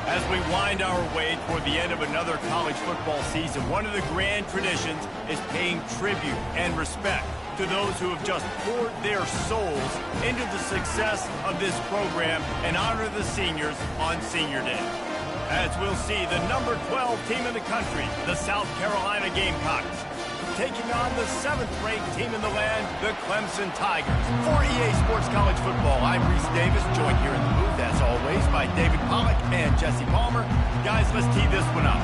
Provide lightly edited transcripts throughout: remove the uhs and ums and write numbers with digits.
As we wind our way toward the end of another college football season, one of the grand traditions is paying tribute and respect to those who have just poured their souls into the success of this program and honor the seniors on Senior Day. As we'll see, the number 12 team in the country, the South Carolina Gamecocks, taking on the 7th-ranked team in the land, the Clemson Tigers. For EA Sports College Football, I'm Reese Davis, joined here in the booth, as always, by David Pollack and Jesse Palmer. Guys, let's tee this one up.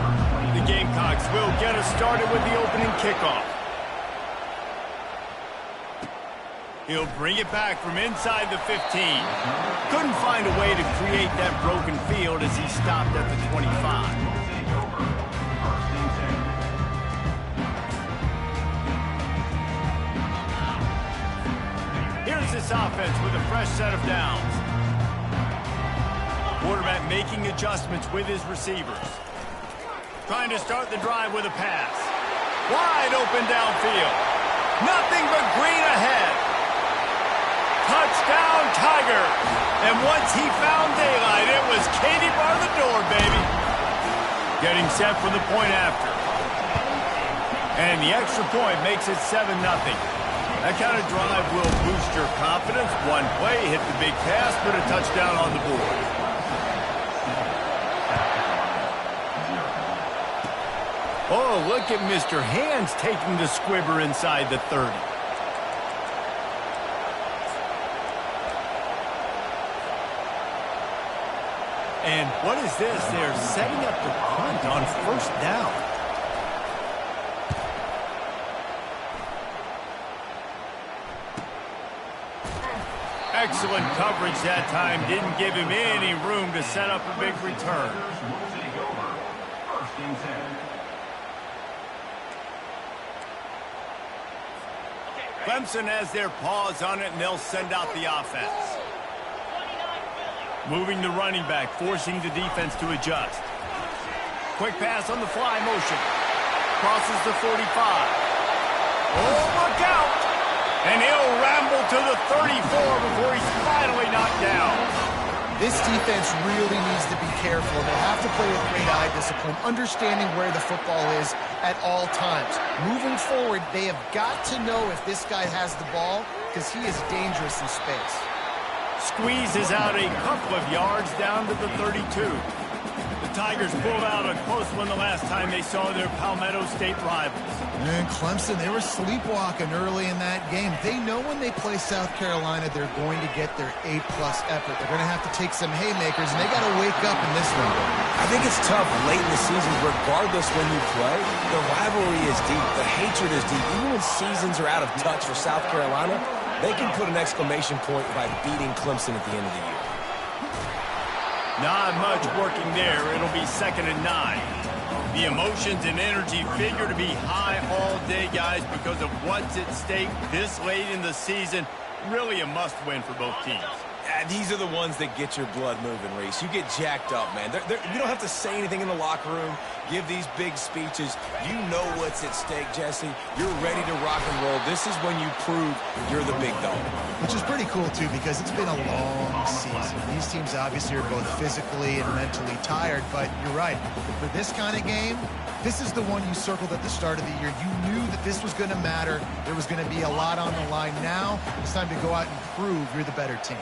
The Gamecocks will get us started with the opening kickoff. He'll bring it back from inside the 15. Couldn't find a way to create that broken field as he stopped at the 25. Here's this offense with a fresh set of downs. Quarterback making adjustments with his receivers. Trying to start the drive with a pass. Wide open downfield. Nothing but green ahead. Touchdown, Tiger. And once he found daylight, it was Katie bar the door, baby. Getting set for the point after. And the extra point makes it 7-0. That kind of drive will boost your confidence. One play, hit the big pass, put a touchdown on the board. Oh, look at Mr. Hands taking the squibber inside the 30. And what is this? They're setting up the punt on first down. Excellent coverage that time. Didn't give him any room to set up a big return. Clemson has their paws on it, and they'll send out the offense. Moving the running back, forcing the defense to adjust. Quick pass on the fly motion. Crosses the 45. Oh, look out! And he'll ramble to the 34 before he's finally knocked down. This defense really needs to be careful. They have to play with great eye discipline, understanding where the football is at all times. Moving forward, they have got to know if this guy has the ball, because he is dangerous in space. Squeezes out a couple of yards down to the 32. The Tigers pulled out a close one the last time they saw their Palmetto State rivals. And Clemson, they were sleepwalking early in that game. They know when they play South Carolina, they're going to get their A-plus effort. They're going to have to take some haymakers, and they got to wake up in this one. I think it's tough late in the season, regardless when you play. The rivalry is deep. The hatred is deep. Even when seasons are out of touch for South Carolina, they can put an exclamation point by beating Clemson at the end of the year. Not much working there. It'll be 2nd and 9. The emotions and energy figure to be high all day, guys, because of what's at stake this late in the season. Really a must-win for both teams. These are the ones that get your blood moving, Reese. You get jacked up, man. You don't have to say anything in the locker room, give these big speeches. You know what's at stake, Jesse. You're ready to rock and roll. This is when you prove you're the big dog. Which is pretty cool, too, because it's been a long season. These teams obviously are both physically and mentally tired, but you're right. For this kind of game, this is the one you circled at the start of the year. You knew that this was going to matter. There was going to be a lot on the line. Now it's time to go out and prove you're the better team.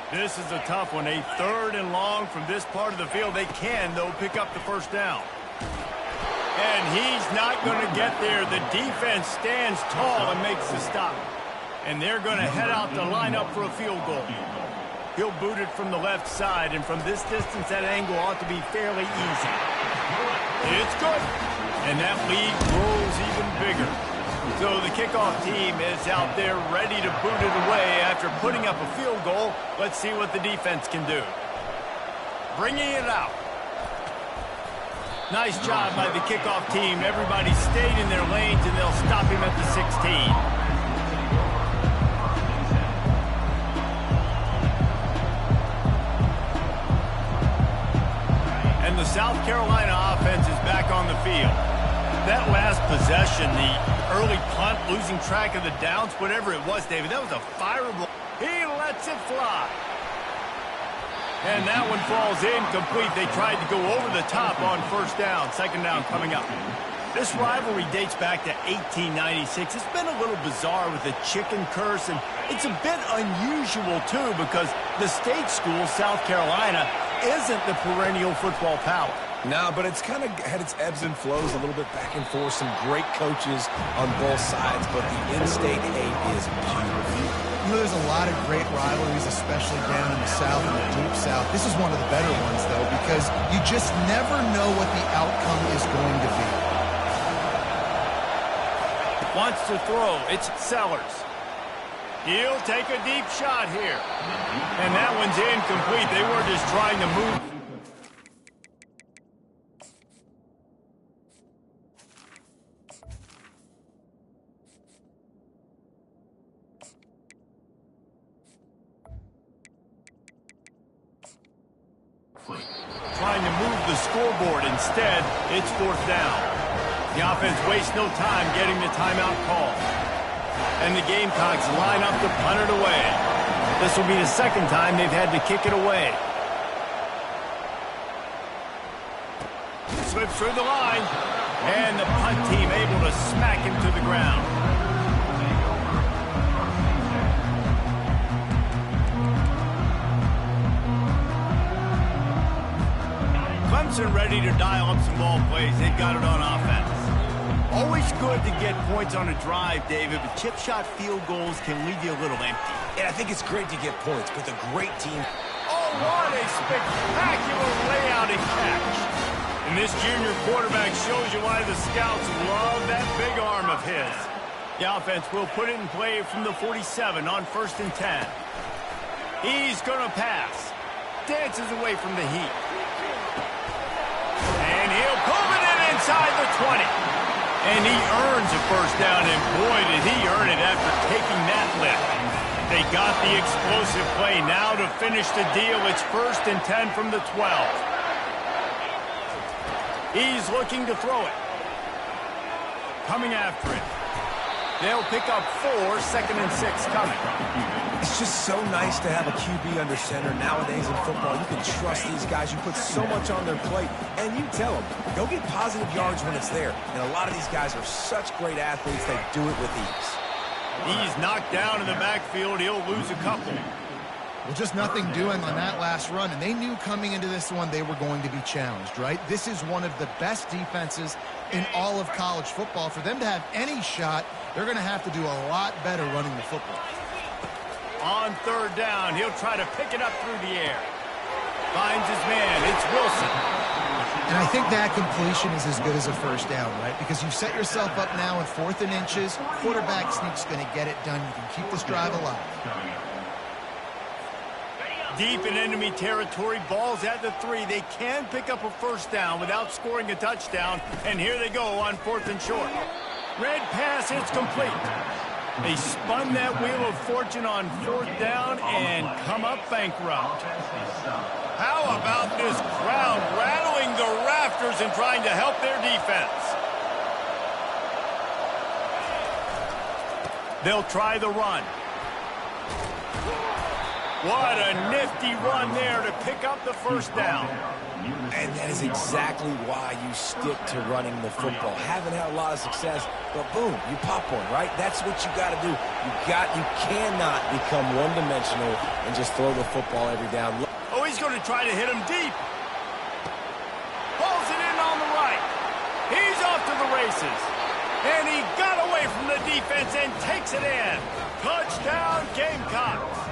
This is a tough one. A 3rd and long from this part of the field. They can, though, pick up the first down. And he's not going to get there. The defense stands tall and makes the stop. And they're going to head out to line up for a field goal. He'll boot it from the left side, and from this distance, that angle ought to be fairly easy. It's good. And that lead grows even bigger. So the kickoff team is out there ready to boot it away after putting up a field goal. Let's see what the defense can do. Bringing it out. Nice job by the kickoff team. Everybody stayed in their lanes, and they'll stop him at the 16. And the South Carolina offense is back on the field. That last possession, the early punt, losing track of the downs, whatever it was, David, that was a fireable. He lets it fly. And that one falls incomplete. They tried to go over the top on first down. Second down coming up. This rivalry dates back to 1896. It's been a little bizarre with the chicken curse, and it's a bit unusual, too, because the state school, South Carolina, isn't the perennial football power. No, but it's kind of had its ebbs and flows a little bit back and forth. Some great coaches on both sides, but the in-state hate is beautiful. You know, there's a lot of great rivalries, especially down in the South and the Deep South. This is one of the better ones, though, because you just never know what the outcome is going to be. Wants to throw. It's Sellers. He'll take a deep shot here. And that one's incomplete. They were just trying to move. Trying to move the scoreboard. Instead, it's fourth down. The offense wastes no time getting the timeout call. And the Gamecocks line up to punt it away. This will be the second time they've had to kick it away. Slips through the line. And the punt team able to smack him to the ground. Clemson ready to dial up some ball plays. They've got it on offense. Always good to get points on a drive, David, but chip shot field goals can leave you a little empty. And I think it's great to get points, but the great team. Oh, what a spectacular layout and catch. And this junior quarterback shows you why the scouts love that big arm of his. The offense will put it in play from the 47 on 1st and 10. He's going to pass. Dances away from the heat. And he'll pull it in inside the 20. And he earns a first down, and boy, did he earn it after taking that lift. They got the explosive play. Now to finish the deal, it's 1st and 10 from the 12. He's looking to throw it. Coming after it. They'll pick up 4, 2nd and 6 coming. It's just so nice to have a QB under center nowadays in football. You can trust these guys. You put so much on their plate, and you tell them, go get positive yards when it's there. And a lot of these guys are such great athletes, they do it with ease. He's knocked down in the backfield. He'll lose a couple. Well, just nothing doing on that last run, and they knew coming into this one they were going to be challenged, right? This is one of the best defenses in all of college football. For them to have any shot, they're going to have to do a lot better running the football. On 3rd down, he'll try to pick it up through the air. Finds his man. It's Wilson. And I think that completion is as good as a first down, right? Because you've set yourself up now in 4th and inches. Quarterback sneak's going to get it done. You can keep this drive alive. Deep in enemy territory, ball's at the 3. They can pick up a first down without scoring a touchdown. And here they go on 4th and short. Red pass, it's complete. They spun that wheel of fortune on 4th down and come up bankrupt. How about this crowd rattling the rafters and trying to help their defense? They'll try the run. What a nifty run there to pick up the first down. And that is exactly why you stick to running the football. Haven't had a lot of success, but boom, you pop one, right? That's what you got to do. You cannot become one-dimensional and just throw the football every down. Oh, he's going to try to hit him deep. Pulls it in on the right. He's off to the races. And he got away from the defense and takes it in. Touchdown, Gamecocks.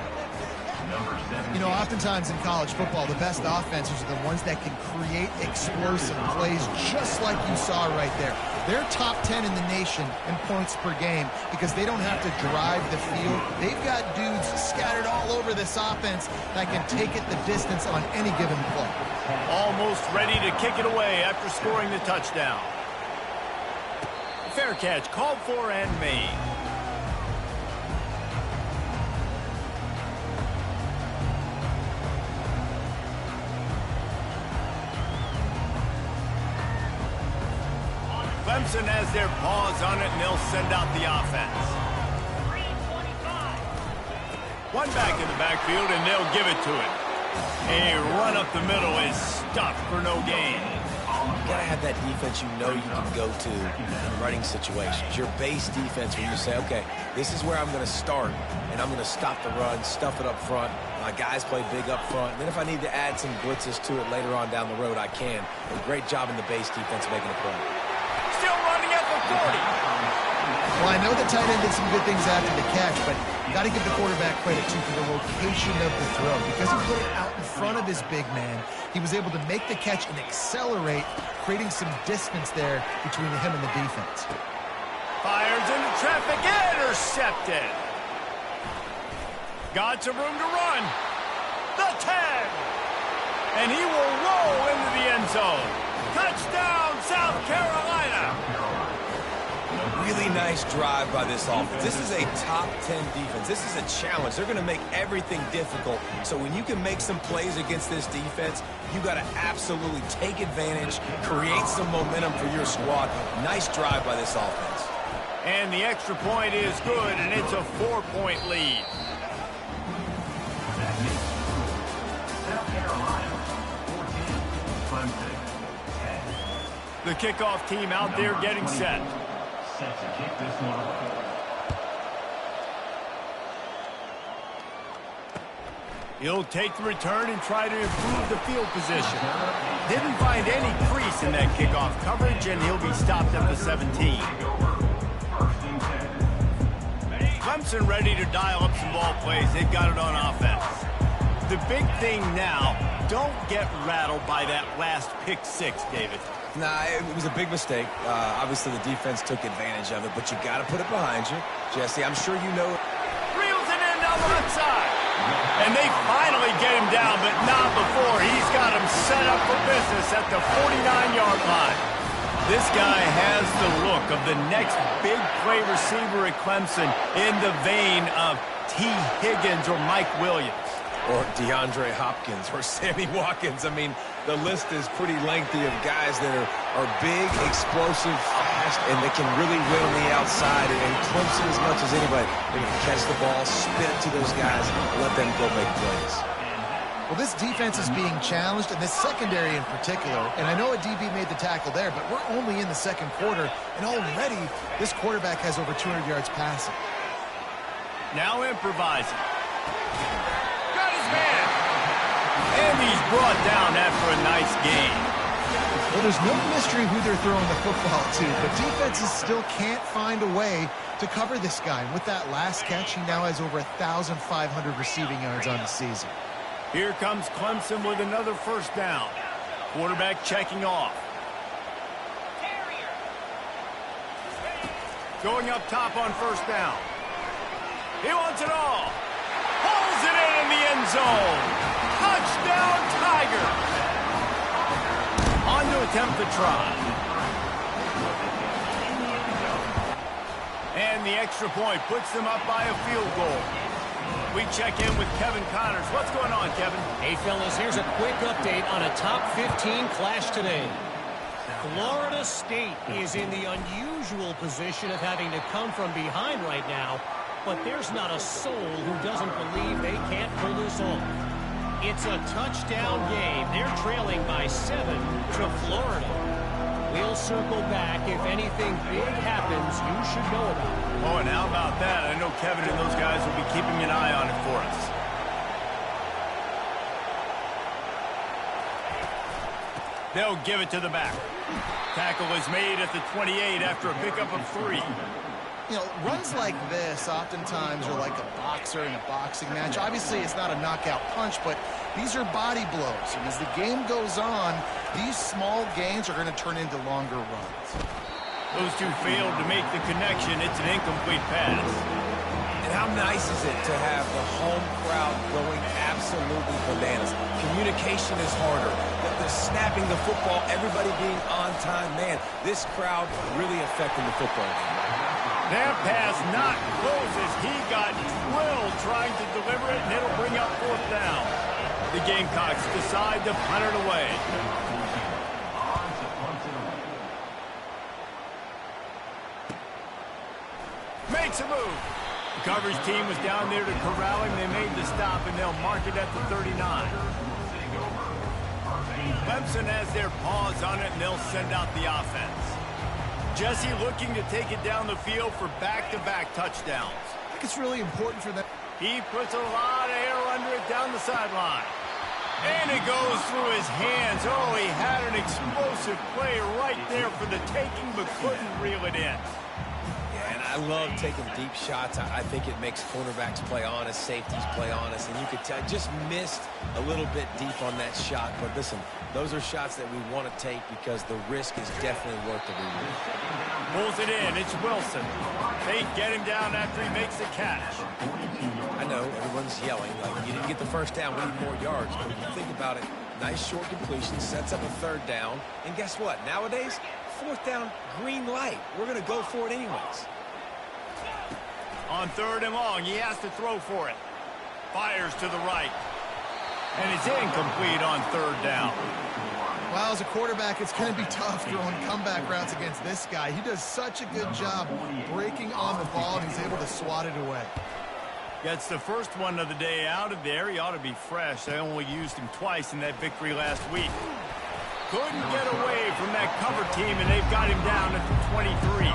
You know, oftentimes in college football, the best offenses are the ones that can create explosive plays just like you saw right there. They're top 10 in the nation in points per game because they don't have to drive the field. They've got dudes scattered all over this offense that can take it the distance on any given play. Almost ready to kick it away after scoring the touchdown. Fair catch, called for and made. Clemson has their paws on it, and they'll send out the offense. One back in the backfield, and they'll give it to him. A run up the middle is stuffed for no gain. You got to have that defense you know you can go to in running situations. Your base defense where you say, okay, this is where I'm going to start, and I'm going to stop the run, stuff it up front. My guys play big up front. And then if I need to add some blitzes to it later on down the road, I can. A great job in the base defense making a play. Still running at the 40. Well, I know the tight end did some good things after the catch, but you got to give the quarterback credit, too, for the location of the throw. Because he put it out in front of his big man, he was able to make the catch and accelerate, creating some distance there between him and the defense. Fires into traffic, intercepted. Got some room to run. The 10. And he will roll into the end zone. Touchdown, South Carolina. Really nice drive by this offense. This is a top 10 defense. This is a challenge. They're going to make everything difficult. So when you can make some plays against this defense, you got to absolutely take advantage, create some momentum for your squad. Nice drive by this offense. And the extra point is good, and it's a 4-point lead. The kickoff team out there getting set. Set to kick this one off. He'll take the return and try to improve the field position. Didn't find any crease in that kickoff coverage, and he'll be stopped at the 17. Clemson ready to dial up some ball plays. They've got it on offense. The big thing now, don't get rattled by that last pick six, David. Nah, it was a big mistake. Obviously, the defense took advantage of it, but you got to put it behind you. Jesse, I'm sure you know. Reels it in down the left side. And they finally get him down, but not before. He's got him set up for business at the 49-yard line. This guy has the look of the next big play receiver at Clemson in the vein of T. Higgins or Mike Williams. Or DeAndre Hopkins or Sammy Watkins. I mean, the list is pretty lengthy of guys that are big, explosive, fast, and they can really win on the outside. And Clemson, as much as anybody, they're going to catch the ball, spin it to those guys, and let them go make plays. Well, this defense is being challenged, and this secondary in particular. And I know a DB made the tackle there, but we're only in the second quarter, and already this quarterback has over 200 yards passing. Now improvising. Got his man. And he's brought down after a nice gain. Well, there's no mystery who they're throwing the football to, but defenses still can't find a way to cover this guy. And with that last catch, he now has over 1,500 receiving yards on the season. Here comes Clemson with another first down. Quarterback checking off. Going up top on first down. He wants it all. Pulls it in the end zone. Touchdown, Tigers. On to attempt the try. And the extra point puts them up by a field goal. We check in with Kevin Connors. What's going on, Kevin? Hey, fellas, here's a quick update on a top 15 clash today. Florida State is in the unusual position of having to come from behind right now, but there's not a soul who doesn't believe they can't pull this off. It's a touchdown game. They're trailing by 7 to Florida. We'll circle back if anything big happens you should know about. Oh, and how about that? I know Kevin and those guys will be keeping an eye on it for us. They'll give it to the back. Tackle is made at the 28 after a pickup of 3. You know, runs like this oftentimes are like a boxer in a boxing match. Obviously, it's not a knockout punch, but these are body blows. And as the game goes on, these small gains are going to turn into longer runs. Those two failed to make the connection. It's an incomplete pass. And how nice is it to have the home crowd going absolutely bananas? Communication is harder. The snapping the football, everybody being on time. Man, this crowd really affecting the football game. That pass not close as he got drilled trying to deliver it, and it'll bring up fourth down. The Gamecocks decide to punt it away. Makes a move. coverage team was down there to corral him. They made the stop, and they'll mark it at the 39. Clemson has their paws on it, and they'll send out the offense. Jesse looking to take it down the field for back-to-back touchdowns. I think it's really important for them. He puts a lot of air under it down the sideline. And it goes through his hands. Oh, he had an explosive play right there for the taking, but couldn't reel it in. Yeah, and I love taking deep shots. I think it makes cornerbacks play honest, safeties play honest, and you could tell just missed a little bit deep on that shot. But listen, those are shots that we want to take because the risk is definitely worth the reward. Pulls it in. It's Wilson. They get him down after he makes the catch. I know everyone's yelling like you didn't get the first down, we need more yards. But if you think about it, nice short completion, sets up a third down. And guess what? Nowadays, fourth down, green light. We're going to go for it anyways. On third and long, he has to throw for it. Fires to the right. And it's incomplete on third down. Well, as a quarterback, it's going to be tough throwing comeback routes against this guy. He does such a good job breaking on the ball, and he's able to swat it away. Gets the first one of the day out of there. He ought to be fresh. They only used him twice in that victory last week. Couldn't get away from that cover team, and they've got him down at the 23.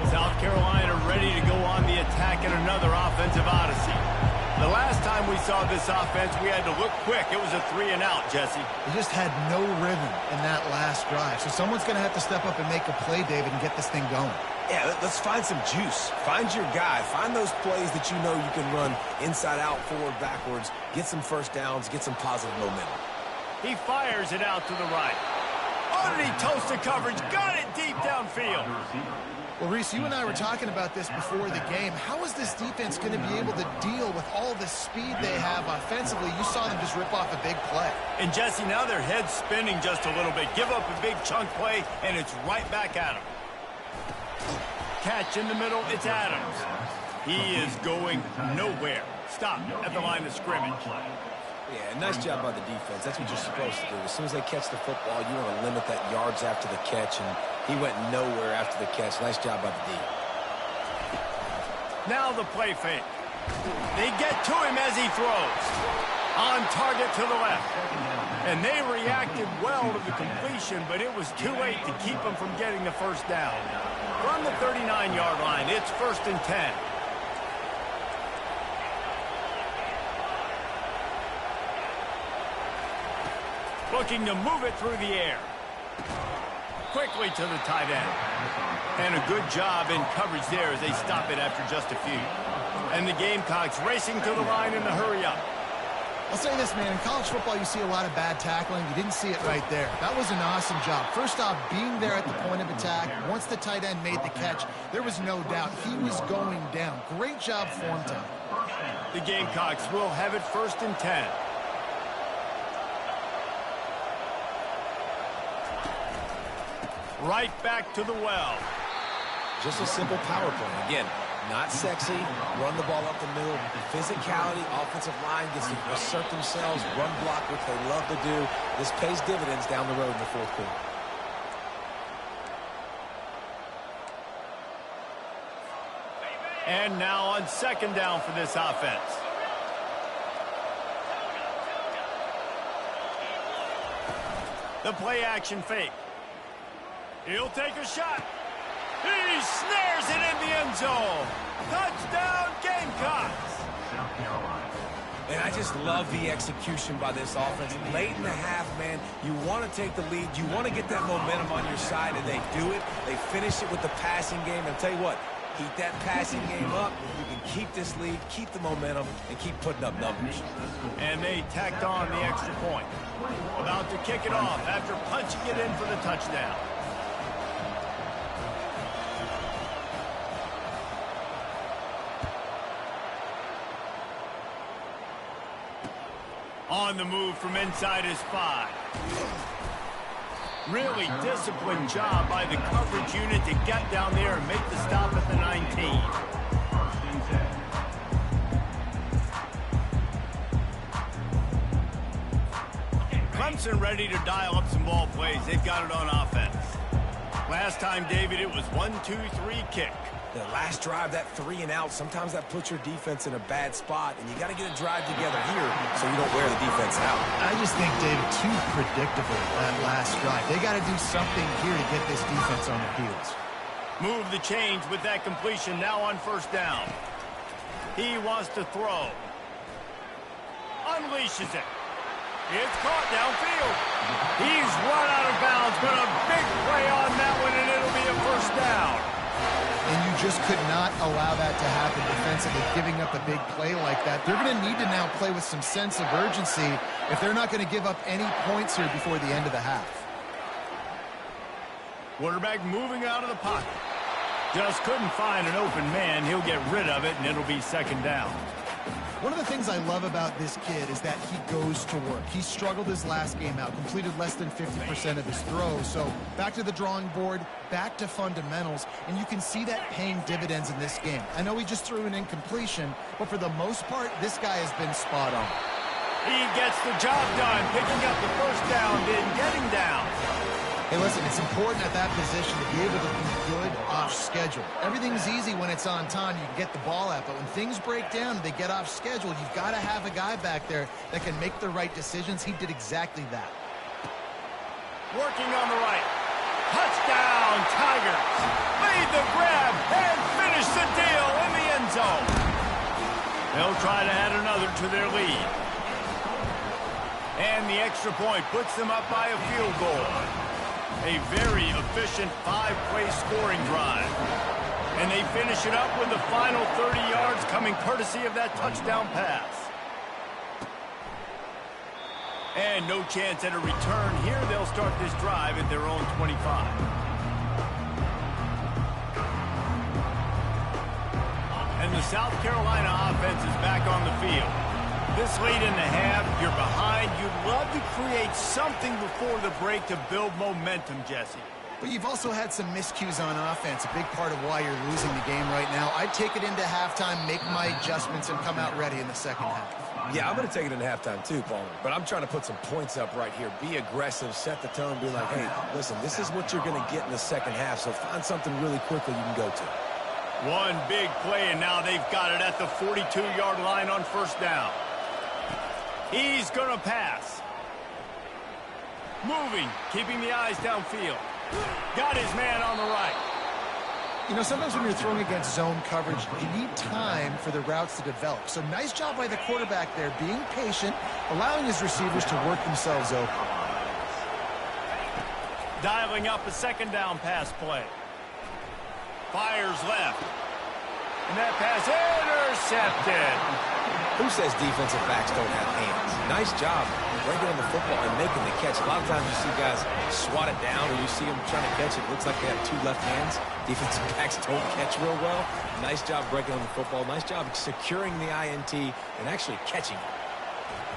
South Carolina ready to go on the attack in another offensive odyssey. The last time we saw this offense, we had to look quick. It was a 3-and-out, Jesse. They just had no rhythm in that last drive. So someone's going to have to step up and make a play, David, and get this thing going. Yeah, let's find some juice. Find your guy. Find those plays that you know you can run inside out, forward, backwards. Get some first downs. Get some positive momentum. He fires it out to the right. Underneath toasted coverage. Got it deep downfield. Well, Reese, you and I were talking about this before the game. How is this defense going to be able to deal with all the speed they have offensively? You saw them just rip off a big play. And, Jesse, now their head's spinning just a little bit. Give up a big chunk play, and it's right back at them. Catch in the middle. It's Adams. He is going nowhere. Stop at the line of scrimmage. Yeah, nice job by the defense. That's what you're supposed to do. As soon as they catch the football, you want to limit that yards after the catch, and he went nowhere after the catch. Nice job by the D. Now the play fake. They get to him as he throws. On target to the left. And they reacted well to the completion, but it was too late to keep them from getting the first down. From the 39-yard line, it's 1st and 10. Looking to move it through the air. Quickly to the tight end. And a good job in coverage there as they stop it after just a few. And the Gamecocks racing to the line in the hurry up. I'll say this, man. In college football, you see a lot of bad tackling. You didn't see it right there. That was an awesome job. First off, being there at the point of attack. Once the tight end made the catch, there was no doubt he was going down. Great job form time. The Gamecocks will have it 1st and 10. Right back to the well. Just a simple power play. Again, not sexy. Run the ball up the middle. Physicality, offensive line gets to assert themselves, run block, which they love to do. This pays dividends down the road in the fourth quarter. And now on 2nd down for this offense. The play action fake. He'll take a shot. He snares it in the end zone. Touchdown, Gamecocks. South Carolina. And I just love the execution by this offense. Late in the half, man, you want to take the lead. You want to get that momentum on your side, and they do it. They finish it with the passing game. And I'll tell you what, keep that passing game up. You can keep this lead, keep the momentum, and keep putting up numbers. And they tacked on the extra point. About to kick it off after punching it in for the touchdown. On the move from inside his 5. Really disciplined job by the coverage unit to get down there and make the stop at the 19. Clemson ready to dial up some ball plays. They've got it on offense. Last time, David, it was 1-2-3 kick. The last drive, that 3 and out, sometimes that puts your defense in a bad spot, and you got to get a drive together here so you don't wear the defense out. I just think, David, too predictable that last drive. They got to do something here to get this defense on their heels. Move the chains with that completion now on first down. He wants to throw. Unleashes it. It's caught downfield. He's run out of bounds, but a big play on that one, and it'll be a first down. And you just could not allow that to happen defensively, giving up a big play like that. They're going to need to now play with some sense of urgency if they're not going to give up any points here before the end of the half. Quarterback moving out of the pocket. Just couldn't find an open man. He'll get rid of it, and it'll be second down. One of the things I love about this kid is that he goes to work. He struggled his last game out, completed less than 50% of his throws. So back to the drawing board, back to fundamentals, and you can see that paying dividends in this game. I know he just threw an incompletion, but for the most part, this guy has been spot on. He gets the job done, picking up the first down, then getting down. Hey, listen, it's important at that position to be able to be good off schedule. Everything's easy when it's on time. You can get the ball out, but when things break down and they get off schedule, you've got to have a guy back there that can make the right decisions. He did exactly that. Working on the right. Touchdown, Tigers. Made the grab and finished the deal in the end zone. They'll try to add another to their lead. And the extra point puts them up by a field goal. A very efficient 5-play scoring drive. And they finish it up with the final 30 yards coming courtesy of that touchdown pass. And no chance at a return here. They'll start this drive at their own 25. And the South Carolina offense is back on the field. This late in the half, you're behind. You'd love to create something before the break to build momentum, Jesse. But you've also had some miscues on offense, a big part of why you're losing the game right now. I'd take it into halftime, make my adjustments, and come out ready in the second half. Yeah, I'm going to take it into halftime too, Palmer. But I'm trying to put some points up right here. Be aggressive, set the tone, be like, hey, listen, this is what you're going to get in the second half, so find something really quickly you can go to. One big play, and now they've got it at the 42-yard line on first down. He's going to pass. Moving, keeping the eyes downfield. Got his man on the right. You know, sometimes when you're throwing against zone coverage, you need time for the routes to develop. So nice job by the quarterback there, being patient, allowing his receivers to work themselves open. Dialing up a second down pass play. Fires left. And that pass intercepted. Who says defensive backs don't have hands? Nice job breaking on the football and making the catch. A lot of times you see guys swat it down or you see them trying to catch it. It looks like they have 2 left hands. Defensive backs don't catch real well. Nice job breaking on the football. Nice job securing the INT and actually catching it.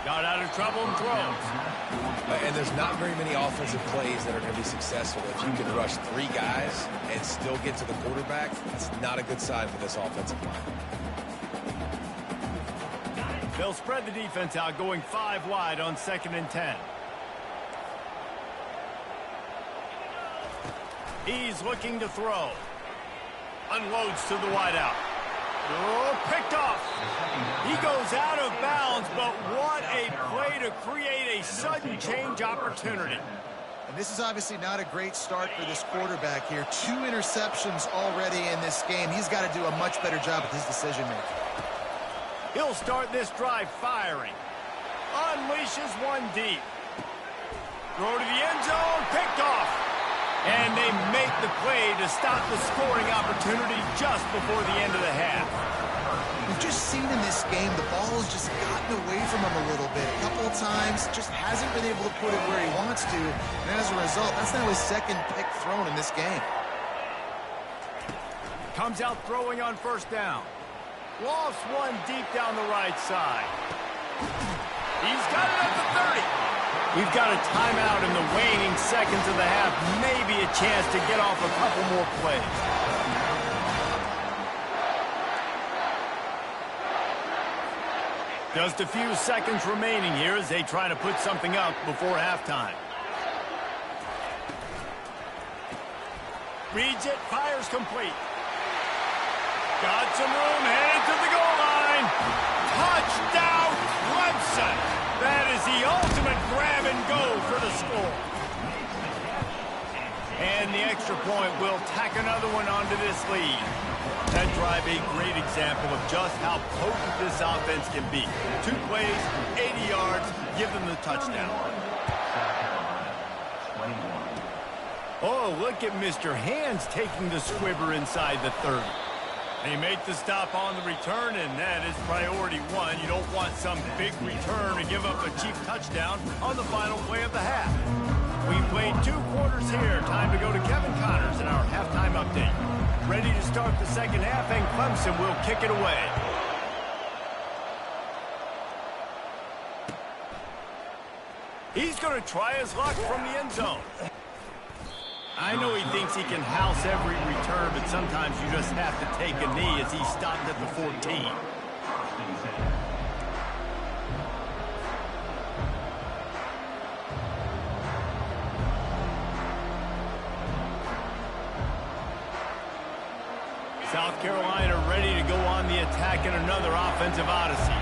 Got out of trouble and throws. And there's not very many offensive plays that are going to be successful. If you can rush 3 guys and still get to the quarterback, that's not a good sign for this offensive line. They'll spread the defense out, going 5 wide on 2nd and 10. He's looking to throw. Unloads to the wideout. Oh, picked off. He goes out of bounds, but what a play to create a sudden change opportunity. And this is obviously not a great start for this quarterback here. 2 interceptions already in this game. He's got to do a much better job with his decision-making. He'll start this drive firing. Unleashes one deep. Throw to the end zone, picked off. And they make the play to stop the scoring opportunity just before the end of the half. We've just seen in this game the ball has just gotten away from him a little bit. A couple of times, just hasn't been able to put it where he wants to. And as a result, that's now his 2nd pick thrown in this game. Comes out throwing on first down. Lofts one deep down the right side. He's got it at the 30. We've got a timeout in the waning seconds of the half. Maybe a chance to get off a couple more plays. Just a few seconds remaining here as they try to put something up before halftime. Reads it, fires complete. Got some room, headed to the goal line. Touchdown, Clemson. That is the ultimate grab and go for the score. And the extra point will tack another one onto this lead. That drive a great example of just how potent this offense can be. 2 plays, 80 yards, give them the touchdown. Oh, look at Mr. Hands taking the squibber inside the 30. They make the stop on the return, and that is priority 1. You don't want some big return to give up a cheap touchdown on the final play of the half. We played 2 quarters here. Time to go to Kevin Connors in our halftime update. Ready to start the second half, and Clemson will kick it away. He's going to try his luck from the end zone. I know he thinks he can house every return, but sometimes you just have to take a knee as he stopped at the 14. South Carolina ready to go on the attack in another offensive odyssey.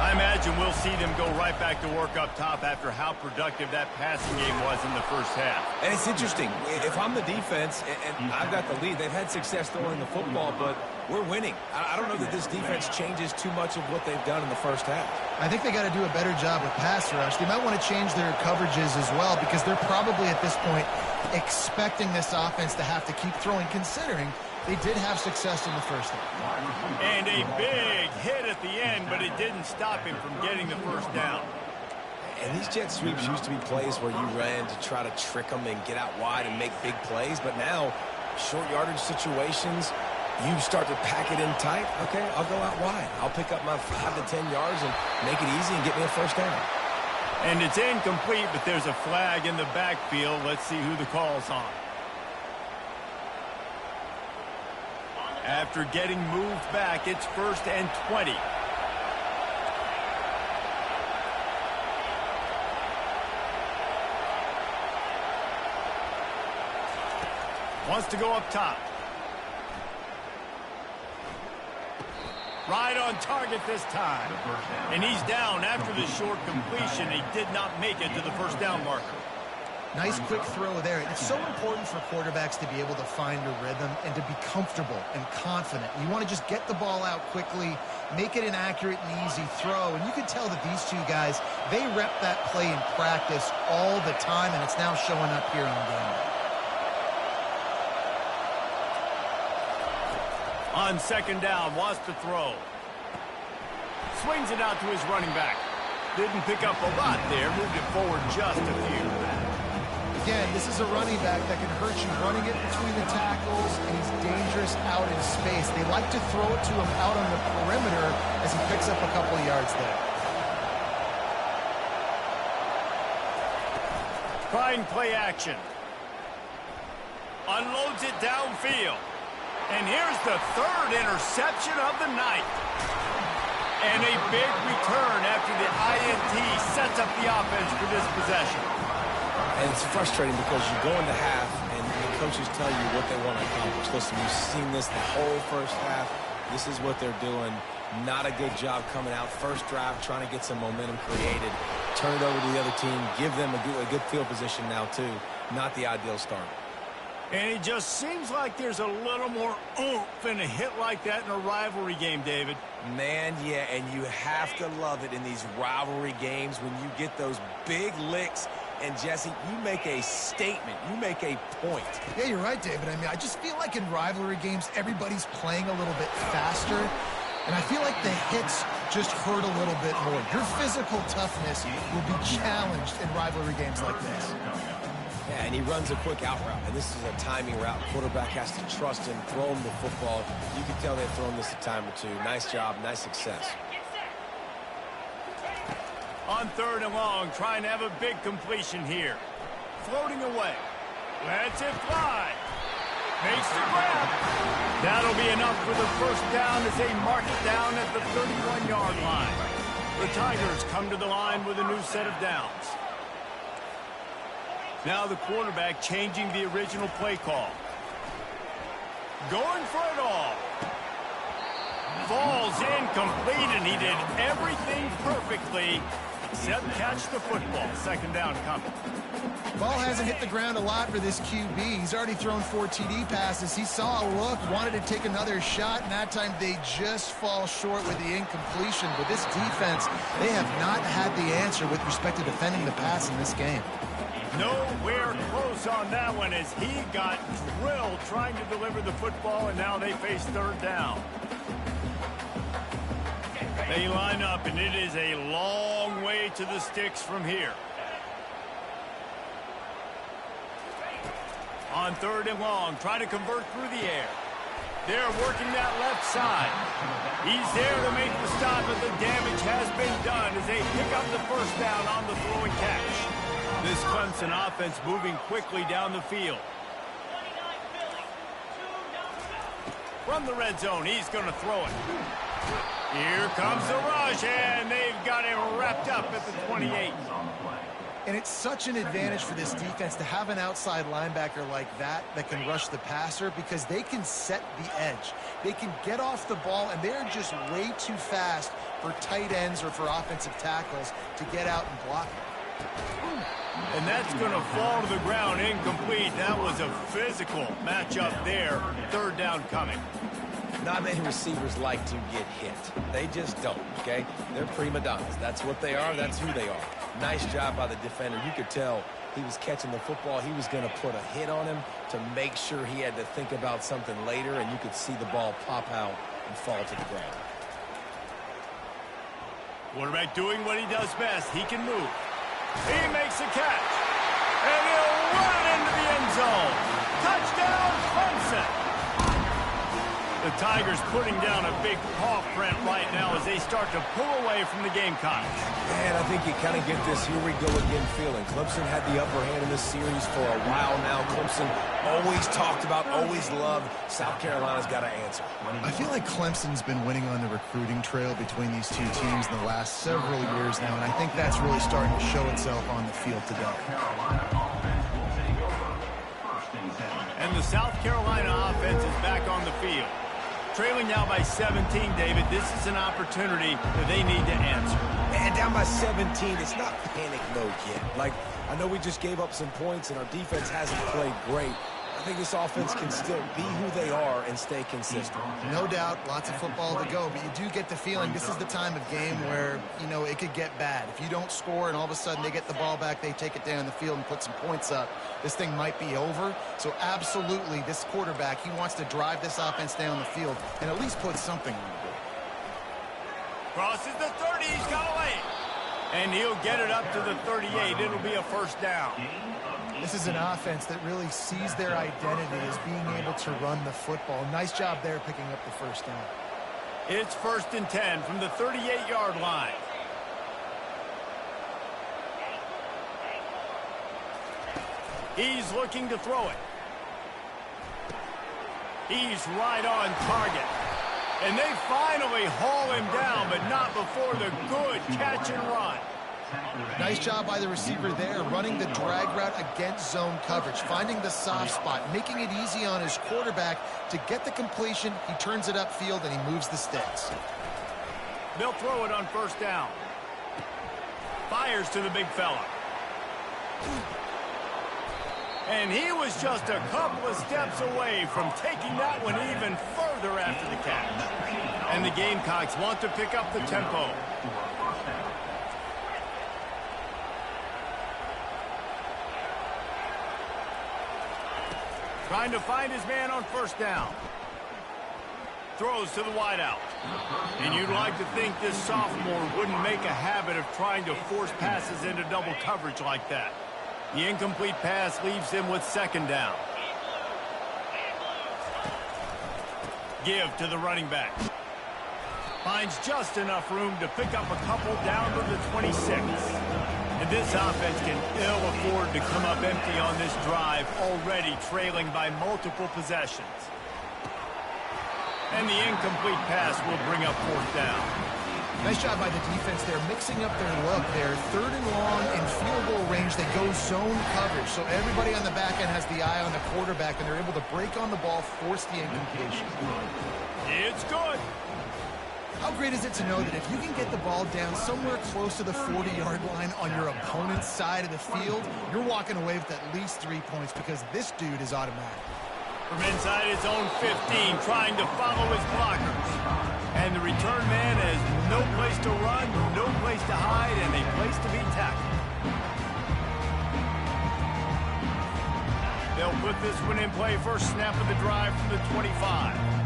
I imagine we'll see them go right back to work up top after how productive that passing game was in the first half. And it's interesting. If I'm the defense and I've got the lead, they've had success throwing the football, but we're winning. I don't know that this defense changes too much of what they've done in the first half. I think they got to do a better job with pass rush. They might want to change their coverages as well because they're probably at this point expecting this offense to have to keep throwing, considering they did have success in the first half. And a big hit at the end, but it didn't stop him from getting the first down. And these jet sweeps used to be plays where you ran to try to trick them and get out wide and make big plays. But now, short yardage situations, you start to pack it in tight. Okay, I'll go out wide. I'll pick up my 5 to 10 yards and make it easy and get me a first down. And it's incomplete, but there's a flag in the backfield. Let's see who the call's on. After getting moved back, it's 1st and 20. Wants to go up top. Right on target this time. And he's down after the short completion. He did not make it to the first down marker. Nice quick throw there. It's so important for quarterbacks to be able to find a rhythm and to be comfortable and confident. You want to just get the ball out quickly, make it an accurate and easy throw. And you can tell that these 2 guys, they rep that play in practice all the time, and it's now showing up here on game day. On 2nd down, wants to throw. Swings it out to his running back. Didn't pick up a lot there, moved it forward just a few. Again, this is a running back that can hurt you running it between the tackles, and he's dangerous out in space. They like to throw it to him out on the perimeter as he picks up a couple of yards there. Trying play action. Unloads it downfield. And here's the 3rd interception of the night. And a big return after the INT sets up the offense for this possession. And it's frustrating because you go into half and the coaches tell you what they want to accomplish. Listen, you've seen this the whole first half. This is what they're doing. Not a good job coming out. First drive, trying to get some momentum created. Turn it over to the other team. Give them a good field position now, too. Not the ideal start. And it just seems like there's a little more oomph in a hit like that in a rivalry game, David. Man, yeah, and you have to love it in these rivalry games when you get those big licks. And, Jesse, you make a statement. You make a point. Yeah, you're right, David. I mean, I just feel like in rivalry games, everybody's playing a little bit faster. And I feel like the hits just hurt a little bit more. Your physical toughness will be challenged in rivalry games like this. Yeah, and he runs a quick out route, and this is a timing route. Quarterback has to trust him, throw him the football. You can tell they've thrown this a time or 2. Nice job, nice success. On 3rd and long, trying to have a big completion here. Floating away. Lets it fly. Makes the grab. That'll be enough for the first down as they mark it down at the 31-yard line. The Tigers come to the line with a new set of downs. Now the quarterback changing the original play call. Going for it all. Falls incomplete, and he did everything perfectly except catch the football. Second down coming. Ball hasn't hit the ground a lot for this QB. He's already thrown 4 TD passes. He saw a look, wanted to take another shot, and that time they just fall short with the incompletion. But this defense, they have not had the answer with respect to defending the pass in this game. Nowhere close on that one as he got drilled trying to deliver the football, and now they face third down. They line up, and it is a long way to the sticks from here. On third and long, trying to convert through the air. They're working that left side. He's there to make the stop, but the damage has been done as they pick up the first down on the throw and catch. This Clemson offense moving quickly down the field. From the red zone, he's going to throw it. Here comes the rush, and they've got him wrapped up at the 28. And it's such an advantage for this defense to have an outside linebacker like that can rush the passer because they can set the edge. They can get off the ball, and they're just way too fast for tight ends or for offensive tackles to get out and block it. And that's going to fall to the ground incomplete. That was a physical matchup there. Third down coming. Not many receivers like to get hit. They just don't, okay? They're prima donnas. That's what they are. That's who they are. Nice job by the defender. You could tell he was catching the football. He was going to put a hit on him to make sure he had to think about something later, and you could see the ball pop out and fall to the ground. Quarterback doing what he does best. He can move. He makes a catch. And he'll run into the end zone. Touchdown, Clemson. The Tigers putting down a big paw print right now as they start to pull away from the Gamecocks. Man, I think you kind of get this here we go again feeling. Clemson had the upper hand in this series for a while now. Clemson always talked about, always loved. South Carolina's got to answer. I feel like Clemson's been winning on the recruiting trail between these two teams in the last several years now, and I think that's really starting to show itself on the field today. And the South Carolina offense is back on the field. Trailing now by 17, David. This is an opportunity that they need to answer. And down by 17, it's not panic mode yet. Like, I know we just gave up some points and our defense hasn't played great. I think this offense can still be who they are and stay consistent. No doubt, lots of football to go, but you do get the feeling this is the time of game where, you know, it could get bad. If you don't score and all of a sudden they get the ball back, they take it down the field and put some points up, this thing might be over. So absolutely, this quarterback, he wants to drive this offense down the field and at least put something on the board. Crosses the 30, he's got away. And he'll get it up to the 38. It'll be a first down. This is an offense that really sees their identity as being able to run the football. Nice job there picking up the first down. It's 1st and 10 from the 38-yard line. He's looking to throw it. He's right on target. And they finally haul him down, but not before the good catch and run. Nice job by the receiver there, running the drag route against zone coverage, finding the soft spot, making it easy on his quarterback to get the completion. He turns it upfield, and he moves the sticks. They'll throw it on first down. Fires to the big fella. And he was just a couple of steps away from taking that one even further after the catch. And the Gamecocks want to pick up the tempo. Trying to find his man on first down. Throws to the wideout. And you'd like to think this sophomore wouldn't make a habit of trying to force passes into double coverage like that. The incomplete pass leaves him with second down. Give to the running back. Finds just enough room to pick up a couple down to the 26. And this offense can ill afford to come up empty on this drive, already trailing by multiple possessions. And the incomplete pass will bring up fourth down. Nice job by the defense there, mixing up their look there. 3rd and long in field goal range. They go zone coverage, so everybody on the back end has the eye on the quarterback, and they're able to break on the ball, force the incompletion. It's good. How great is it to know that if you can get the ball down somewhere close to the 40-yard line on your opponent's side of the field, you're walking away with at least 3 points because this dude is automatic. From inside his own 15, trying to follow his blockers. And the return man has no place to run, no place to hide, and a place to be tackled. They'll put this one in play. First snap of the drive from the 25.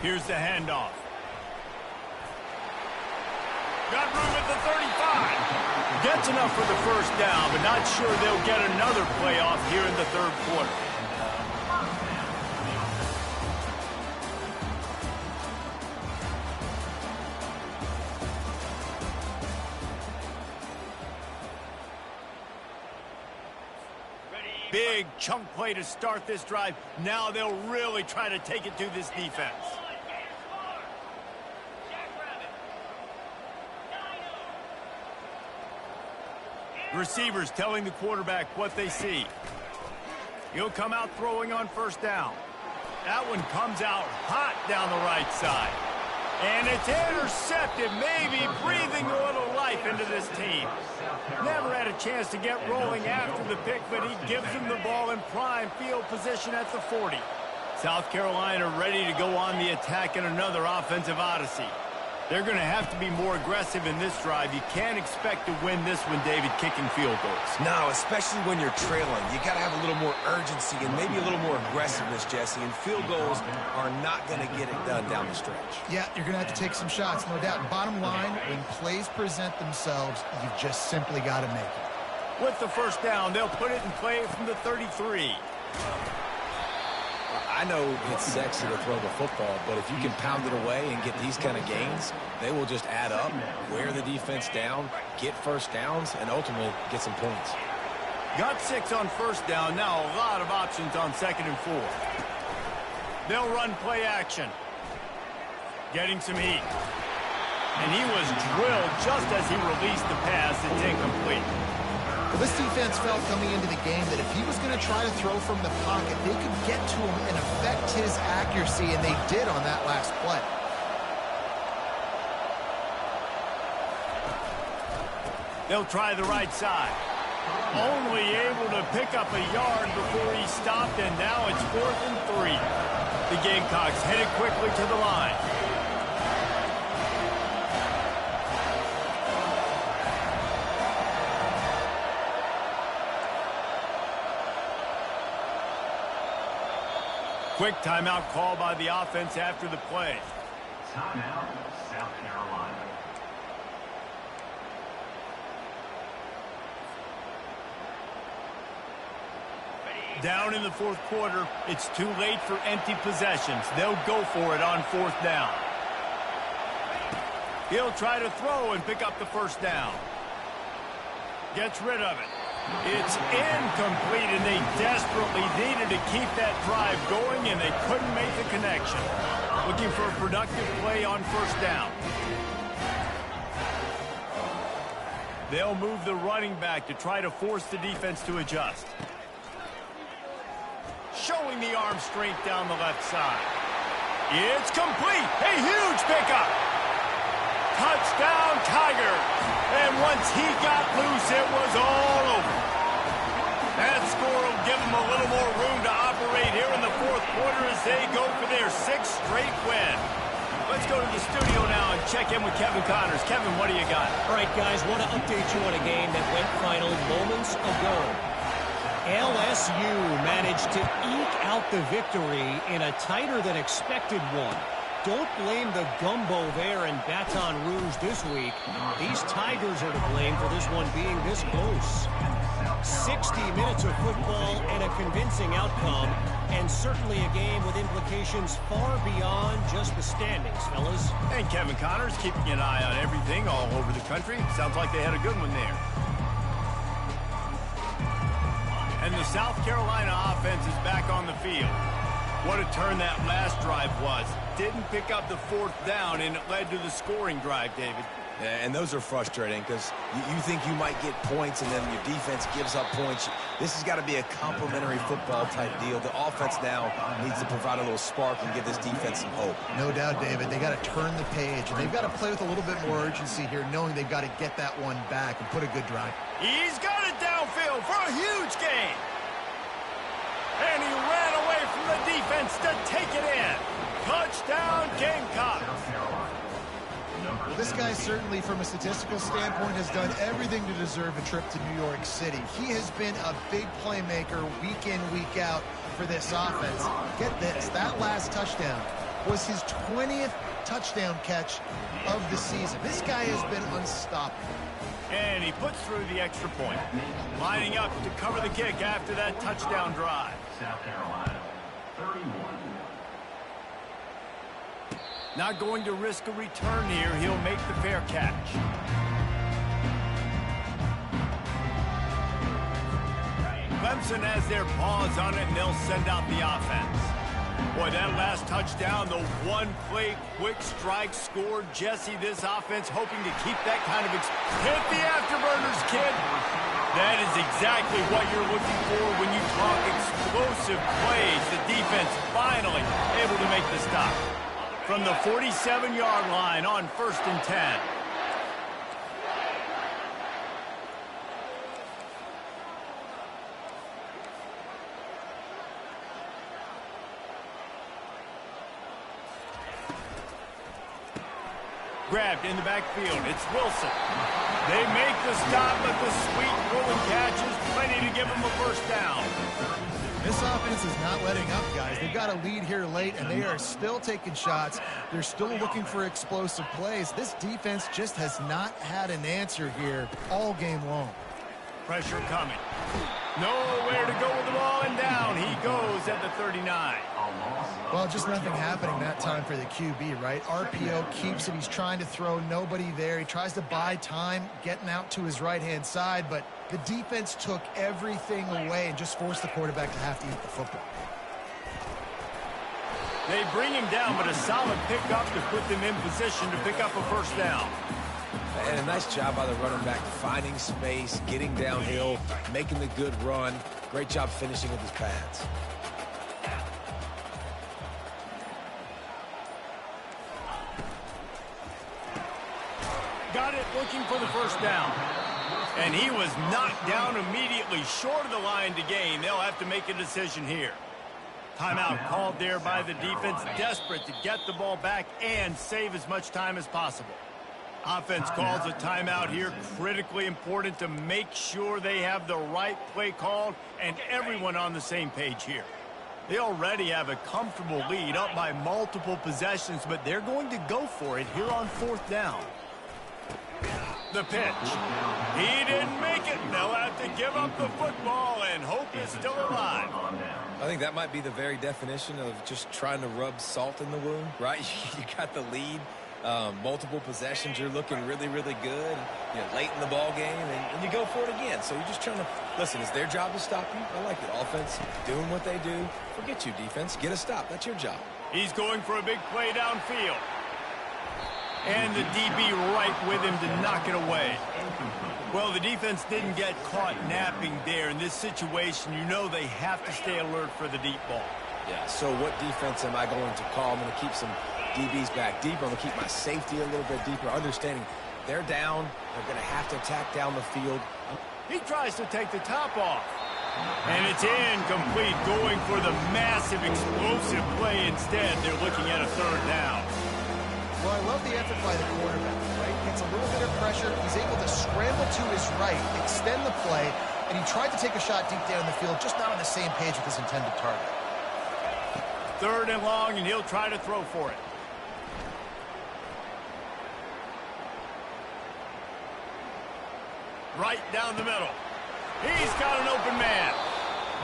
Here's the handoff. Got room at the 35. Gets enough for the first down, but not sure they'll get another play off here in the third quarter. Big chunk play to start this drive. Now they'll really try to take it to this defense. Receivers telling the quarterback what they see. He'll come out throwing on first down. That one comes out hot down the right side. And it's intercepted, maybe breathing a little life into this team. Never had a chance to get rolling after the pick, but he gives them the ball in prime field position at the 40. South Carolina ready to go on the attack in another offensive odyssey. They're going to have to be more aggressive in this drive. You can't expect to win this one, David, kicking field goals. No, especially when you're trailing. You got to have a little more urgency and maybe a little more aggressiveness, Jesse. And field goals are not going to get it done down the stretch. Yeah, you're going to have to take some shots, no doubt. Bottom line, when plays present themselves, you've just simply got to make it. With the first down, they'll put it in play from the 33. I know it's sexy to throw the football, but if you can pound it away and get these kind of gains, they will just add up, wear the defense down, get first downs, and ultimately get some points. Got 6 on first down. Now a lot of options on 2nd and 4. They'll run play action. Getting some heat. And he was drilled just as he released the pass. It's incomplete. Well, this defense felt coming into the game that if he was going to try to throw from the pocket, they could get to him and affect his accuracy, and they did on that last play. They'll try the right side. Only able to pick up a yard before he stopped, and now it's 4th and 3. The Gamecocks headed quickly to the line. Quick timeout call by the offense after the play. Timeout, South Carolina. Down in the fourth quarter, it's too late for empty possessions. They'll go for it on 4th down. He'll try to throw and pick up the first down. Gets rid of it. It's incomplete, and they desperately needed to keep that drive going, and they couldn't make the connection. Looking for a productive play on first down. They'll move the running back to try to force the defense to adjust. Showing the arm strength down the left side. It's complete. A huge pickup. Touchdown, Tigers. And once he got loose, it was all over. That score will give them a little more room to operate here in the fourth quarter as they go for their 6th straight win. Let's go to the studio now and check in with Kevin Connors. Kevin, what do you got? All right, guys, want to update you on a game that went final moments ago. LSU managed to eke out the victory in a tighter than expected one. Don't blame the gumbo there in Baton Rouge this week. These Tigers are to blame for this one being this close. 60 minutes of football and a convincing outcome, and certainly a game with implications far beyond just the standings, fellas. And Kevin Connors keeping an eye on everything all over the country. Sounds like they had a good one there. And the South Carolina offense is back on the field. What a turn that last drive was. Didn't pick up the 4th down, and it led to the scoring drive, David. Yeah, and those are frustrating because you think you might get points and then your defense gives up points. This has got to be a complementary football type deal. The offense now needs to provide a little spark and give this defense some hope. No doubt, David. They got to turn the page, and they've got to play with a little bit more urgency here, knowing they've got to get that one back and put a good drive. He's got it downfield for a huge gain. And he ran away from the defense to take it in. Touchdown, Gamecocks. This guy certainly, from a statistical standpoint, has done everything to deserve a trip to New York City. He has been a big playmaker week in, week out for this offense. Get this, that last touchdown was his 20th touchdown catch of the season. This guy has been unstoppable. And he puts through the extra point. Lining up to cover the kick after that touchdown drive. South Carolina, 31. Not going to risk a return here. He'll make the fair catch. Clemson has their paws on it, and they'll send out the offense. Boy, that last touchdown, the one-play quick strike scored. Jesse, this offense hoping to keep that kind of... Hit the afterburners, kid! That is exactly what you're looking for when you talk explosive plays. The defense finally able to make the stop. From the 47-yard line on 1st and 10. Grabbed in the backfield. It's Wilson. They make the stop, but the sweet rolling catch is plenty to give them a first down. This offense is not letting up, guys. They've got a lead here late, and they are still taking shots. They're still looking for explosive plays. This defense just has not had an answer here all game long. Pressure coming. Nowhere to go with the ball, and down he goes at the 39. Well, just nothing happening that time for the QB, right? RPO keeps it. He's trying to throw, nobody there. He tries to buy time, getting out to his right-hand side, but the defense took everything away and just forced the quarterback to have to eat the football. They bring him down, but a solid pickup to put them in position to pick up a first down. And a nice job by the running back, finding space, getting downhill, making the good run. Great job finishing with his pads. Got it, looking for the first down. And he was knocked down immediately short of the line to gain. They'll have to make a decision here. Timeout called there by the defense, desperate to get the ball back and save as much time as possible. Offense calls a timeout here, critically important to make sure they have the right play called and everyone on the same page here. They already have a comfortable lead up by multiple possessions, but they're going to go for it here on 4th down. The pitch. He didn't make it. They'll have to give up the football, and hope is still alive. I think that might be the very definition of just trying to rub salt in the wound, right? You got the lead. Multiple possessions, you're looking really, really good, late in the ball game, and you go for it again. So you're just trying to, listen, it's their job to stop you. I like it. Offense, doing what they do. Forget you, defense. Get a stop. That's your job. He's going for a big play downfield. And the DB right with him to knock it away. Well, the defense didn't get caught napping there. In this situation, you know they have to stay alert for the deep ball. Yeah, so what defense am I going to call? I'm going to keep some DBs back deeper. I'm going to keep my safety a little bit deeper, understanding they're down. They're going to have to attack down the field. He tries to take the top off. And it's incomplete, going for the massive explosive play instead. They're looking at a 3rd down. Well, I love the effort by the quarterback, right? Gets a little bit of pressure. He's able to scramble to his right, extend the play, and he tried to take a shot deep down the field, just not on the same page with his intended target. 3rd and long, and he'll try to throw for it. Right down the middle. He's got an open man.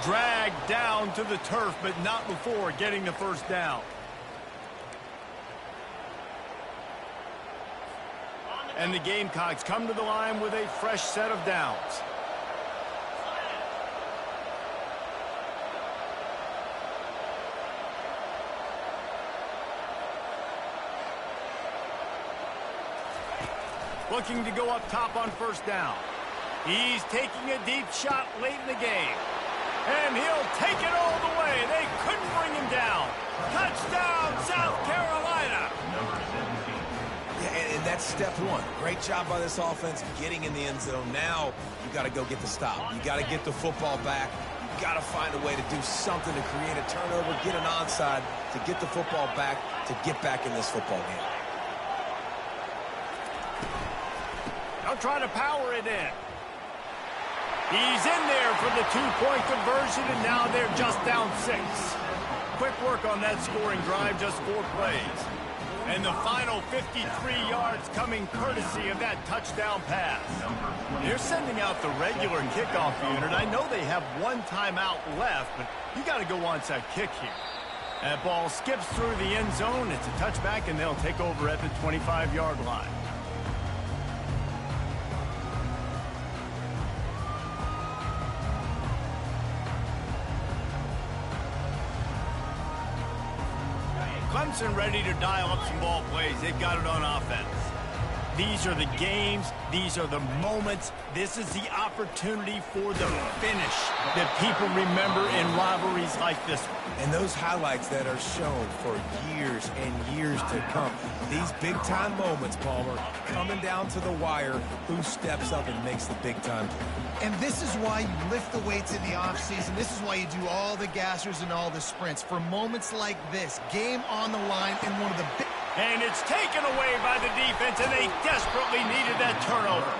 Dragged down to the turf, but not before getting the first down. And the Gamecocks come to the line with a fresh set of downs. looking to go up top on first down. He's taking a deep shot late in the game. And he'll take it all the way. They couldn't bring him down. Touchdown, South Carolina. Number 17. Yeah, and that's step one. Great job by this offense getting in the end zone. Now you got to go get the stop. You got to get the football back. You got to find a way to do something to create a turnover, get an onside, to get the football back, to get back in this football game. They'll try to power it in. He's in there for the two-point conversion, and now they're just down 6. Quick work on that scoring drive, just 4 plays. And the final 53 yards coming courtesy of that touchdown pass. They're sending out the regular kickoff unit. I know they have one timeout left, but you got to go onside kick here. That ball skips through the end zone. It's a touchback, and they'll take over at the 25-yard line. Clemson ready to dial up some ball plays. They've got it on offense. These are the games. These are the moments. This is the opportunity for the finish that people remember in rivalries like this one. And those highlights that are shown for years and years to come. These big-time moments, Palmer, coming down to the wire, who steps up and makes the big-time play. And this is why you lift the weights in the offseason. This is why you do all the gassers and all the sprints. For moments like this, game on the line in one of the big... And it's taken away by the defense, and they desperately needed that turnover.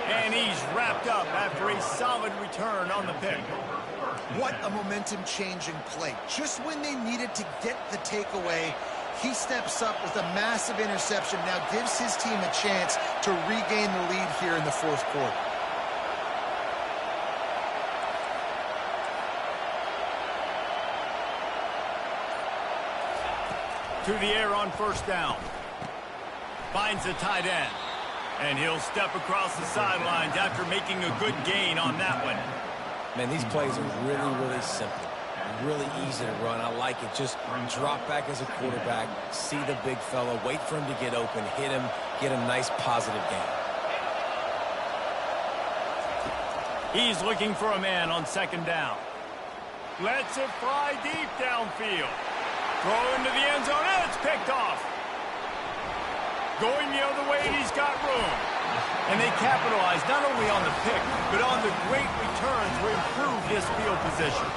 And he's wrapped up after a solid return on the pick. What a momentum-changing play. Just when they needed to get the takeaway, he steps up with a massive interception, now gives his team a chance to regain the lead here in the fourth quarter. To the air on first down. Finds the tight end. And he'll step across the sidelines after making a good gain on that one. Man, these plays are really, really simple. Really easy to run. I like it. Just drop back as a quarterback, see the big fella, wait for him to get open, hit him, get a nice positive gain. He's looking for a man on second down. Lets it fly deep downfield. Throw into the end zone, and it's picked off. Going the other way, and he's got room. And they capitalize not only on the pick, but on the great returns to improve this field position.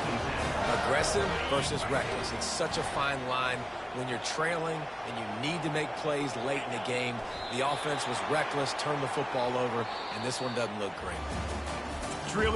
Aggressive versus reckless. It's such a fine line when you're trailing and you need to make plays late in the game. The offense was reckless, turned the football over, and this one doesn't look great. It's really